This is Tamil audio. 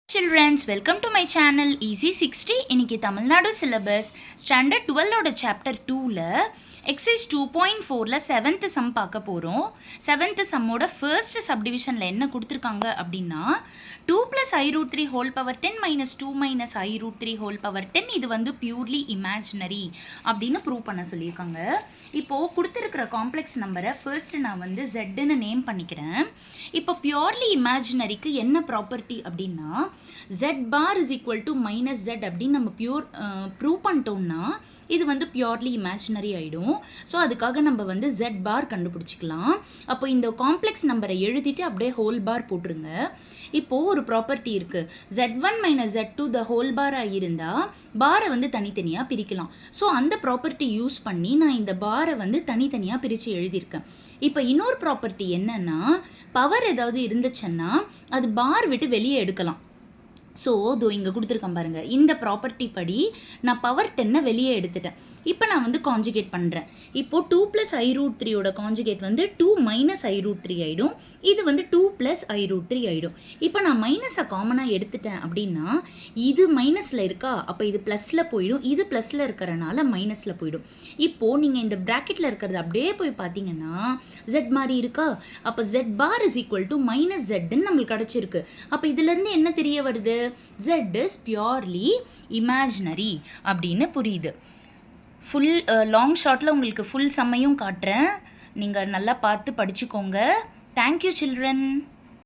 Childrens, welcome to my channel Easy 60. இன்னைக்கு தமிழ்நாடு சிலபஸ் ஸ்டாண்டர்ட் 12ஓட சாப்டர் 2ல எக்ஸசைஸ் 2.4ல 7th சம் பார்க்க போகிறோம். 7th சம்மோட ஃபர்ஸ்ட் சப்டிவிஷனில் என்ன கொடுத்துருக்காங்க அப்படின்னா 2 + i√3 whole power 10 - 2 - i√3 whole power 10 இது வந்து பியூர்லி இமேஜினரி அப்படின்னு ப்ரூவ் பண்ண சொல்லியிருக்காங்க. இப்போது கொடுத்துருக்கிற காம்ப்ளெக்ஸ் நம்பரை ஃபர்ஸ்ட் நான் வந்து ஜெட்டுன்னு நேம் பண்ணிக்கிறேன். இப்போ பியூர்லி இமேஜினரிக்கு என்ன ப்ராப்பர்ட்டி அப்படின்னா z bar is equal to minus z அப்படின்னு நம்ம ப்ரூவ் பண்ணிட்டோம்னா இது வந்து பியூர்லி இமேஜினரி ஆகிடும். ஸோ அதுக்காக நம்ம வந்து z bar கண்டுபிடிச்சிக்கலாம். அப்போ இந்த காம்ப்ளெக்ஸ் நம்பரை எழுதிட்டு அப்படியே ஹோல் பார் போட்டுருங்க. இப்போது ஒரு ப்ராப்பர்ட்டி இருக்குது, z1 - z2 த ஹோல் பாராக இருந்தால் பாரை வந்து தனித்தனியாக பிரிக்கலாம். ஸோ அந்த ப்ராப்பர்ட்டி யூஸ் பண்ணி நான் இந்த பாரை வந்து தனித்தனியாக பிரித்து எழுதியிருக்கேன். இப்போ இன்னொரு ப்ராப்பர்ட்டி என்னன்னா பவர் ஏதாவது இருந்துச்சுன்னா அது பார் விட்டு வெளியே எடுக்கலாம். ஸோ இதோ இங்கே கொடுத்துருக்கேன் பாருங்கள், இந்த ப்ராப்பர்ட்டி படி நான் பவர் 10 வெளியே எடுத்துட்டேன். இப்போ நான் வந்து காஞ்சுகேட் பண்ணுறேன். இப்போது 2 + i√3யோட காஞ்சுகேட் வந்து 2 - i√3 ஆகிடும். இது வந்து 2 + i√3 ஆகிடும். இப்போ நான் மைனஸை காமனாக எடுத்துட்டேன் அப்படின்னா இது மைனஸில் இருக்கா, அப்போ இது ப்ளஸில் போயிடும், இது ப்ளஸில் இருக்கிறனால மைனஸில் போயிடும். இப்போது நீங்கள் இந்த ப்ராக்கெட்டில் இருக்கிறது அப்படியே போய் பார்த்தீங்கன்னா z மாதிரி இருக்கா, அப்போ z bar is equal to - zன்னு நம்மளுக்கு கிடச்சிருக்கு. அப்போ இதுலேருந்து என்ன தெரிய வருது, z is purely imaginary அப்படின்னு புரியுது. ஃபுல் லாங் ஷார்ட்டில் உங்களுக்கு ஃபுல் சம்மையும் காட்டுறேன், நீங்கள் நல்லா பார்த்து படிச்சுக்கோங்க. Thank you children.